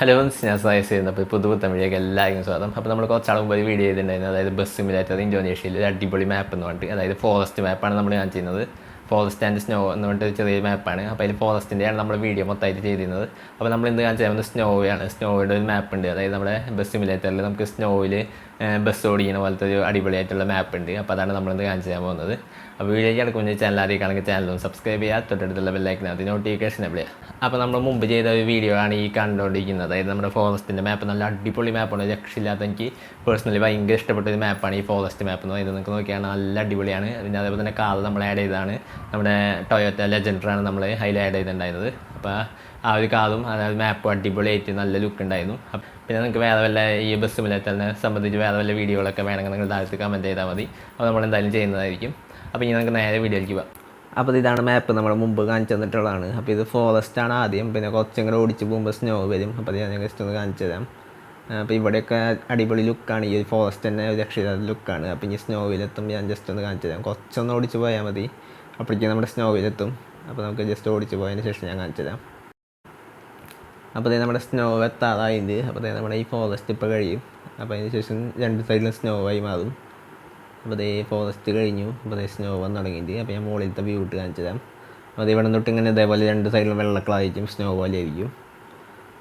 Hello ഞാൻ സയസ് ചെയ്യുന്നപ്പോൾ പുതുപുത്തമിഴിലേക്ക് എല്ലാവർക്കും സ്വാഗതം. അപ്പോൾ നമ്മൾ കുറച്ചാൾ മുമ്പ് ഒരു വീഡിയോ ചെയ്തിട്ടുണ്ടായിരുന്നു, അതായത് ബസ് സിമുലേറ്റർ ഇന്തോനേഷ്യയിൽ ഒരു അടിപൊളി മാപ്പ് എന്ന് പറഞ്ഞിട്ട്, അതായത് ഫോറസ്റ്റ് മാപ്പാണ് നമ്മൾ ഞാൻ ചെയ്യുന്നത്. ഫോറസ്റ്റ് ആൻഡ് സ്നോ എന്ന് പറഞ്ഞിട്ട് ചെറിയ മാപ്പാണ്. അപ്പോൾ അതിൽ ഫോറസ്റ്റിൻ്റെയാണ് നമ്മൾ വീഡിയോ മൊത്തമായിട്ട് ചെയ്തിരുന്നത്. അപ്പോൾ നമ്മൾ എന്ത് കാണിച്ചു തരുന്നത് സ്നോയാണ്. സ്നോയുടെ ഒരു മാപ്പ് ഉണ്ട്, അതായത് നമ്മുടെ ബസ് സിമുലേറ്ററിൽ നമുക്ക് സ്നോയിൽ ബസ് ഓടിക്കുന്ന പോലത്തെ ഒരു അടിപൊളിയായിട്ടുള്ള മാപ്പ് ഉണ്ട്. അപ്പോൾ അതാണ് നമ്മളിന്ന് കാണിച്ചു തരാൻ പോകുന്നത്. അപ്പോൾ വീഡിയോയ്ക്ക് കിടക്കുന്ന ചാനൽ ആരെയൊക്കെയാണെങ്കിൽ ചാനലും സബ്സ്ക്രൈബ് ചെയ്യുക, തൊട്ടടുത്തുള്ള ബെല്ലൈക്കിനകത്ത് നോട്ടിഫിക്കേഷൻ എവിടെ. അപ്പോൾ നമ്മൾ മുമ്പ് ചെയ്ത ഒരു വീഡിയോ ആണ് ഈ കണ്ടുകൊണ്ടിരിക്കുന്നത്, അതായത് നമ്മുടെ ഫോറസ്റ്റിൻ്റെ മാപ്പ്. നല്ല അടിപൊളി മാപ്പാണ്, രക്ഷയില്ലാത്ത എനിക്ക് പേഴ്സണലി ഭയങ്കര ഇഷ്ടപ്പെട്ട ഒരു മാപ്പാണ് ഈ ഫോറസ്റ്റ് മാപ്പ് എന്ന് പറയുന്നത്. നിങ്ങൾക്ക് നോക്കിയാണ് നല്ല അടിപൊളിയാണ്. പിന്നെ അതേപോലെ തന്നെ കാർ നമ്മൾ ആഡ് ചെയ്തതാണ്, നമ്മുടെ ടൊയോറ്റ ലെജൻഡറാണ് നമ്മൾ അതിൽ ആഡ് ചെയ്തിട്ടുണ്ടായിരുന്നത്. അപ്പോൾ ആ ഒരു കാറും അതായത് മാപ്പും അടിപൊളിയായിട്ട് നല്ല ലുക്ക് ഉണ്ടായിരുന്നു. പിന്നെ നിങ്ങൾക്ക് വേറെ വല്ല ഈ ബസ് സിമുലേറ്ററിനെ സംബന്ധിച്ച് വേറെ വല്ല വീഡിയോകളൊക്കെ വേണമെങ്കിൽ നിങ്ങൾ താഴത്ത് കമൻറ്റ് ചെയ്താൽ മതി. അപ്പോൾ നമ്മൾ എന്തായാലും ചെയ്യുന്നതായിരിക്കും. അപ്പോൾ ഇനി നമുക്ക് നേരെ വീഡിയോയിലേക്ക് പോകാം. അപ്പോൾ ഇതാണ് മാപ്പ് നമ്മൾ മുമ്പ് കാണിച്ചു തന്നിട്ടുള്ളതാണ്. അപ്പോൾ ഇത് ഫോറസ്റ്റാണ് ആദ്യം, പിന്നെ കുറച്ചും കൂടെ ഓടിച്ച് പോകുമ്പോൾ സ്നോ വരും. അപ്പോൾ ഞാൻ ജസ്റ്റ് ഒന്ന് കാണിച്ചു തരാം. അപ്പോൾ ഇവിടെയൊക്കെ അടിപൊളി ലുക്കാണ്, ഈ ഫോറസ്റ്റ് തന്നെ ഒരു രക്ഷിതാത്ത ലുക്കാണ്. അപ്പോൾ ഇനി സ്നോവിലെത്തും ഞാൻ ജസ്റ്റ് ഒന്ന് കാണിച്ചു തരാം. കുറച്ചൊന്ന് ഓടിച്ച് പോയാൽ മതി, അപ്പോഴേക്കും നമ്മുടെ സ്നോവിലെത്തും. അപ്പോൾ നമുക്ക് ജസ്റ്റ് ഓടിച്ച് പോയതിന് ശേഷം ഞാൻ കാണിച്ചു തരാം. അപ്പോൾ നമ്മുടെ സ്നോ എത്താറായിട്ടുണ്ട്. അപ്പോൾ നമ്മുടെ ഈ ഫോറസ്റ്റ് ഇപ്പോൾ കഴിയും. അപ്പോൾ അതിന് ശേഷം രണ്ട് സൈഡിലും സ്നോ ആയി മാറും. അപ്പോൾ അതേ ഫോറസ്റ്റ് കഴിഞ്ഞു. അപ്പോൾ അതേ സ്നോ വന്ന് തുടങ്ങിയിട്ട്. അപ്പോൾ ഞാൻ മുകളിലത്തെ വ്യൂ ഇട്ട് കാണിച്ചു തരാം. അപ്പോൾ അത് ഇവിടെ തൊട്ട് ഇങ്ങനെ ഇതേപോലെ രണ്ട് സൈഡിലും വെള്ളക്കളായിരിക്കും, സ്നോ പോലെ ആയിരിക്കും.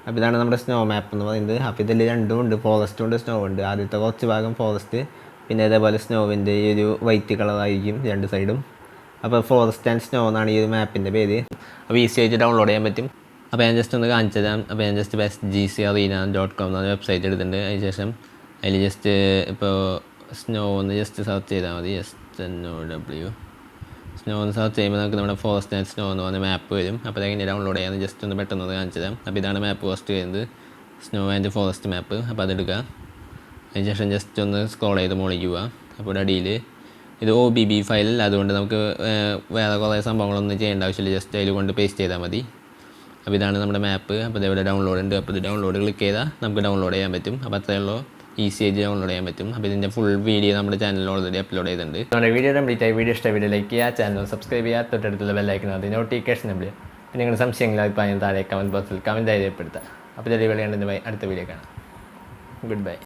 അപ്പോൾ ഇതാണ് നമ്മുടെ സ്നോ മാപ്പ് എന്ന് പറയുന്നത്. അപ്പോൾ ഇതിൽ രണ്ടും ഉണ്ട്, ഫോറസ്റ്റും ഉണ്ട് സ്നോ ഉണ്ട്. ആദ്യത്തെ കുറച്ച് ഭാഗം ഫോറസ്റ്റ്, പിന്നെ ഇതേപോലെ സ്നോവിൻ്റെ ഈ ഒരു വൈറ്റ് കളറായിരിക്കും രണ്ട് സൈഡും. അപ്പോൾ ഫോറസ്റ്റ് ആൻഡ് സ്നോ എന്നാണ് ഈ ഒരു മാപ്പിൻ്റെ പേര്. അപ്പോൾ ഈസി ആയിട്ട് ഡൗൺലോഡ് ചെയ്യാൻ പറ്റും. അപ്പോൾ ഞാൻ ജസ്റ്റ് ഒന്ന് കാണിച്ചു തരാം. അപ്പോൾ ഞാൻ ജസ്റ്റ് bestgcarena.com എന്ന വെബ്സൈറ്റ് എടുത്തിട്ടുണ്ട്. അതിന് ശേഷം അതിൽ ജസ്റ്റ് ഇപ്പോൾ സ്നോ ഒന്ന് ജസ്റ്റ് സെർച്ച് ചെയ്താൽ മതി. SNOW സ്നോ ഒന്ന് സെർച്ച് ചെയ്യുമ്പോൾ നമുക്ക് നമ്മുടെ ഫോറസ്റ്റ് ആൻഡ് സ്നോ എന്ന് പറഞ്ഞ മാപ്പ് വരും. അപ്പോൾ അതെങ്ങനെ ഡൗൺലോഡ് ചെയ്യാമെന്ന് ജസ്റ്റ് ഒന്ന് പെട്ടെന്ന് ഒന്ന് കാണിച്ചു തരാം. അപ്പോൾ ഇതാണ് മാപ്പ് ഫസ്റ്റ് വരുന്നത്, സ്നോ ആൻഡ് ഫോറസ്റ്റ് മാപ്പ്. അപ്പോൾ അതെടുക്കുക. അതിന് ശേഷം ജസ്റ്റ് ഒന്ന് സ്ക്രോൾ ചെയ്ത് മുകളിലേക്ക് പോവുക. അപ്പോൾ അടിയിൽ ഇത് OBB ഫയൽ, അതുകൊണ്ട് നമുക്ക് വേറെ കുറേ സംഭവങ്ങളൊന്നും ചെയ്യേണ്ട ആവശ്യമില്ല, ജസ്റ്റ് അതിൽ കൊണ്ട് പേസ്റ്റ് ചെയ്താൽ മതി. അപ്പോൾ ഇതാണ് നമ്മുടെ മാപ്പ്. അപ്പോൾ ഇതേപോലെ ഡൗൺലോഡ് ഉണ്ട്. അപ്പോൾ ഇത് ഡൗൺലോഡ് ക്ലിക്ക് ചെയ്താൽ നമുക്ക് ഡൗൺലോഡ് ചെയ്യാൻ പറ്റും. അപ്പോൾ അത്രയുള്ളൂ, ഈസി ആയിട്ട് ഡൗൺലോഡ് ചെയ്യാൻ പറ്റും. അപ്പോൾ ഇതിൻ്റെ ഫുൾ വീഡിയോ നമ്മുടെ ചാനലിൽ ഓൾറെഡി അപ്ലോഡ് ചെയ്തിട്ടുണ്ട്. നമ്മുടെ വീഡിയോ കംപ്ലീറ്റ് ആയി വീഡിയോ ഇഷ്ടമായി വീഡിയോ ലൈക്ക് ചെയ്യുക, ചാനൽ സബ്സ്ക്രൈബ് ചെയ്യുക, തൊട്ടടുത്തുള്ള ബെല്ലൈക്കിനകത്ത് നോട്ടിഫിക്കേഷൻ എവിടെ. പിന്നെ നിങ്ങളുടെ സംശയങ്ങൾ അഭിപ്രായം താഴെ കമൻറ്റ് ബോക്സിൽ കമൻറ്റ് രേഖപ്പെടുത്തുക. അപ്പോൾ ചെറിയ വീഡിയോ കണ്ടതിന് അടുത്ത വീഡിയോ കാണാം. Good bye.